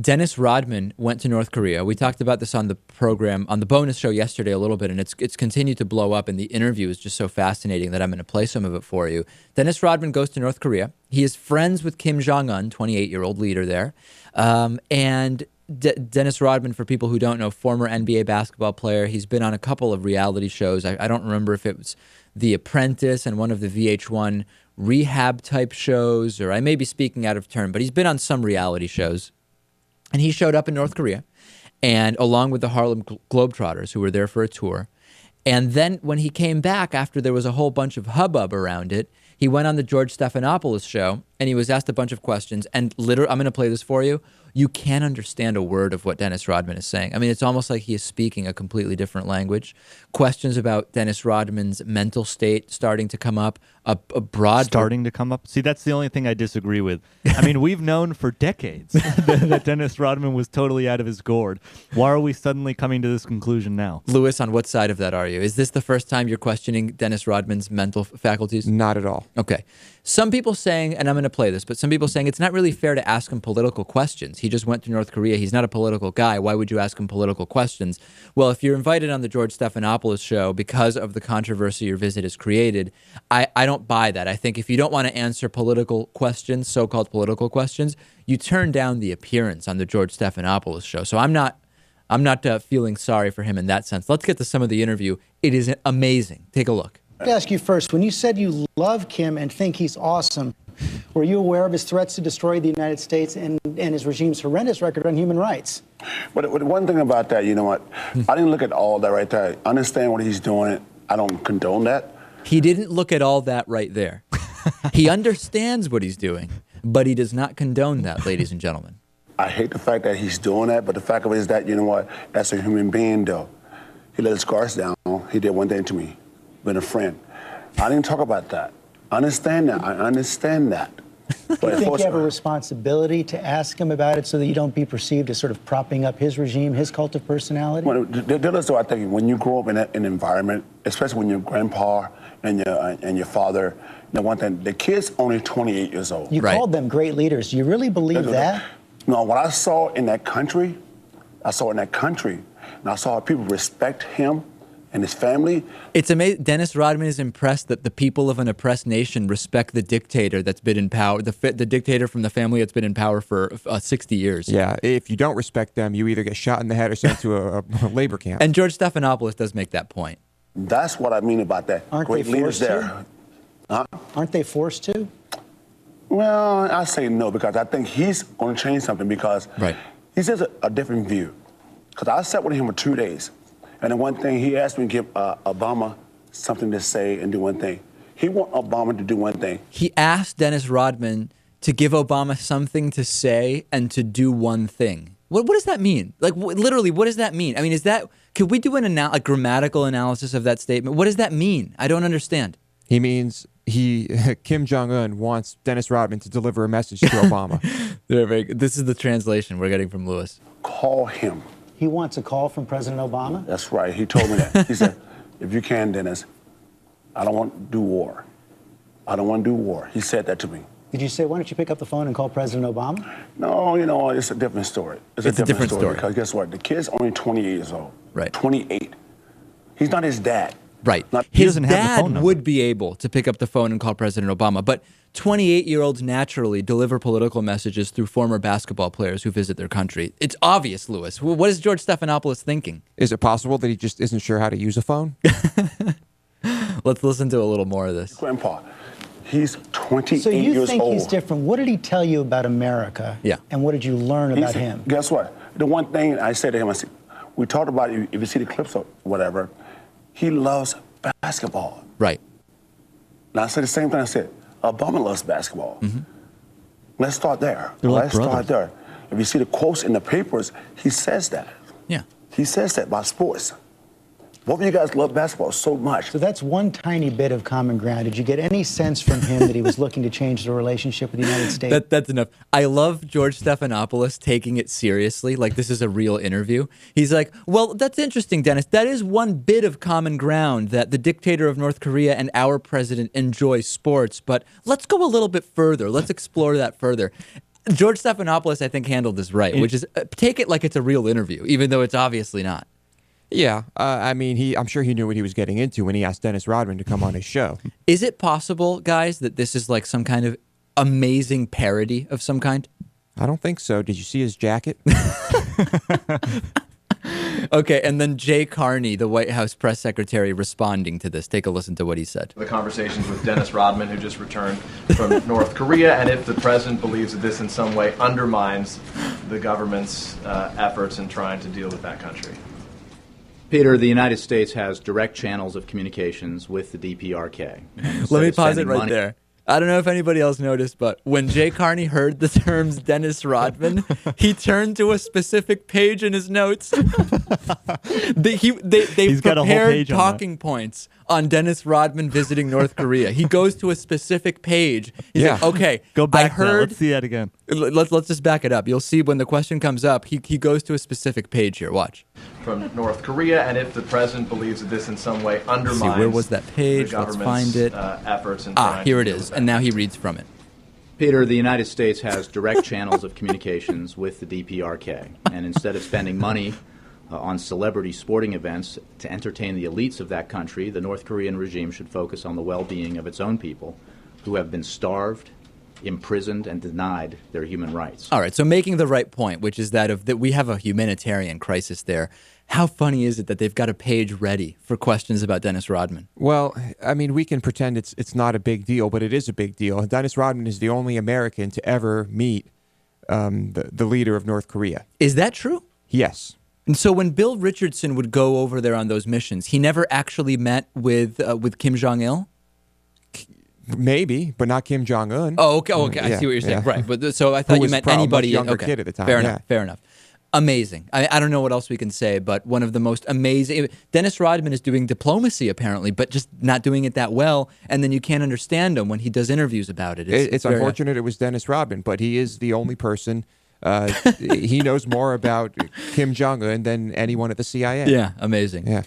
Dennis Rodman went to North Korea. We talked about this on the program, on the bonus show yesterday a little bit, and it's continued to blow up, and the interview is just so fascinating that I'm going to play some of it for you. Dennis Rodman goes to North Korea. He is friends with Kim Jong-un, 28-year-old leader there. And Dennis Rodman, for people who don't know, former NBA basketball player. He's been on a couple of reality shows. I don't remember if it was The Apprentice and one of the VH1 rehab-type shows, or I may be speaking out of turn, but he's been on some reality shows. And he showed up in North Korea, and along with the Harlem Globetrotters, who were there for a tour. And then when he came back, after there was a whole bunch of hubbub around it, he went on the George Stephanopolous show, and he was asked a bunch of questions. And literally, I'm going to play this for you. You can't understand a word of what Dennis Rodman is saying. I mean, it's almost like he is speaking a completely different language. Questions about Dennis Rodman's mental state starting to come up. A broad starting to come up. See, that's the only thing I disagree with. I mean, we've known for decades that Dennis Rodman was totally out of his gourd. Why are we suddenly coming to this conclusion now? Lewis, on what side of that are you? Is this the first time you're questioning Dennis Rodman's mental faculties? Not at all. Okay. Some people saying, and I'm going to play this, but some people saying it's not really fair to ask him political questions. He just went to North Korea. He's not a political guy. Why would you ask him political questions? Well, if you're invited on the George Stephanopolous show because of the controversy your visit has created, I don't buy that. I think if you don't want to answer political questions, so-called political questions, you turn down the appearance on the George Stephanopolous show. So I'm not feeling sorry for him in that sense. Let's get to some of the interview. It is amazing. Take a look. Let me ask you first, when you said you love Kim and think he's awesome, were you aware of his threats to destroy the United States and his regime's horrendous record on human rights? But one thing about that, you know what? I didn't look at all that right there. I understand what he's doing. I don't condone that. He didn't look at all that right there. He understands what he's doing, but he does not condone that, ladies and gentlemen. I hate the fact that he's doing that, but the fact of it is that, you know what, as a human being, though, he let his guards down. He did one thing to me, been a friend. I didn't talk about that. I understand that. I understand that. Do you think you have a responsibility to ask him about it so that you don't be perceived as sort of propping up his regime, his cult of personality? Well, I think when you grow up in an environment, especially when your grandpa and your father, you know, one thing, the kid's only 28 years old. You called them great leaders. Do you really believe that? No, what I saw in that country, and I saw how people respect him and his family. It's amazing. Dennis Rodman is impressed that the people of an oppressed nation respect the dictator that's been in power, the dictator from the family that's been in power for 60 years. Yeah, if you don't respect them, you either get shot in the head or sent to a labor camp. And George Stephanopolous does make that point. That's what I mean about that. Aren't great they leaders forced there. to? Huh? Aren't they forced to? Well, I say no, because I think he's going to change something, because he says a different view. Because I sat with him for 2 days, and the one thing he asked me to give Obama something to say and do one thing. He want Obama to do one thing. He asked Dennis Rodman to give Obama something to say and to do one thing. What does that mean? Like, literally, what does that mean? I mean, could we do a grammatical analysis of that statement? What does that mean? I don't understand. He means Kim Jong-un wants Dennis Rodman to deliver a message to Obama. This is the translation we're getting from Lewis. Call him. He wants a call from President Obama? That's right. He told me that. He said, if you can, Dennis, I don't want to do war. I don't want to do war. He said that to me. Did you say, why don't you pick up the phone and call President Obama? No, you know, it's a different story. It's a different story. Because guess what? The kid's only 28 years old. Right. 28. He's not his dad. Right. His dad would be able to pick up the phone and call President Obama, but 28-year-olds naturally deliver political messages through former basketball players who visit their country. It's obvious, Lewis. What is George Stephanopolous thinking? Is it possible that he just isn't sure how to use a phone? Let's listen to a little more of this. Grandpa, he's 28 years old. So you think he's different. What did he tell you about America? Yeah. And what did you learn about him? Guess what? The one thing I said to him, I said, we talked about, if you see the clips or whatever, he loves basketball. Right. Now I said the same thing I said. Obama loves basketball. Mm-hmm. Let's start there. Let's start there. If you see the quotes in the papers, he says that. Yeah. He says that about sports. Both of you guys love basketball so much. So that's one tiny bit of common ground. Did you get any sense from him that he was looking to change the relationship with the United States? That's enough. I love George Stephanopolous taking it seriously, like this is a real interview. He's like, well, that's interesting, Dennis. That is one bit of common ground, that the dictator of North Korea and our president enjoy sports. But let's go a little bit further. Let's explore that further. George Stephanopolous, I think, handled this right, which is take it like it's a real interview, even though it's obviously not. Yeah, I mean, I'm sure he knew what he was getting into when he asked Dennis Rodman to come on his show. Is it possible, guys, that this is like some kind of amazing parody of some kind? I don't think so. Did you see his jacket? Okay, and then Jay Carney, the White House press secretary, responding to this. Take a listen to what he said. The conversations with Dennis Rodman, who just returned from North Korea, and if the president believes that this in some way undermines the government's efforts in trying to deal with that country. Peter, the United States has direct channels of communications with the DPRK. Let me pause it right there. I don't know if anybody else noticed, but when Jay Carney heard the terms Dennis Rodman, he turned to a specific page in his notes. They prepared talking points on Dennis Rodman visiting North Korea. He goes to a specific page. He's like, okay, go back. I heard. Let's see that again. Let's just back it up. You'll see when the question comes up, he goes to a specific page here. Watch. From North Korea, and if the president believes that this in some way undermines see, where was that page? the Let's government's find it. Efforts in Here it is, and now he reads from it. Peter, the United States has direct channels of communications with the DPRK, and instead of spending money on celebrity sporting events to entertain the elites of that country, the North Korean regime should focus on the well-being of its own people, who have been starved, imprisoned, and denied their human rights. All right, so making the right point, which is that we have a humanitarian crisis there. How funny is it that they've got a page ready for questions about Dennis Rodman? Well, I mean, we can pretend it's not a big deal, but it is a big deal. Dennis Rodman is the only American to ever meet the leader of North Korea. Is that true? Yes. And so when Bill Richardson would go over there on those missions, he never actually met with Kim Jong-il? Maybe, but not Kim Jong-un. Oh, okay. I see what you're saying. Right. But so I thought you meant anybody. Younger kid at the time. Fair enough. Fair enough. Amazing. I don't know what else we can say, but one of the most amazing. Dennis Rodman is doing diplomacy apparently, but just not doing it that well. And then you can't understand him when he does interviews about it. It's unfortunate it was Dennis Rodman, but he is the only person. He knows more about Kim Jong-un than anyone at the CIA. Yeah, amazing. Yeah.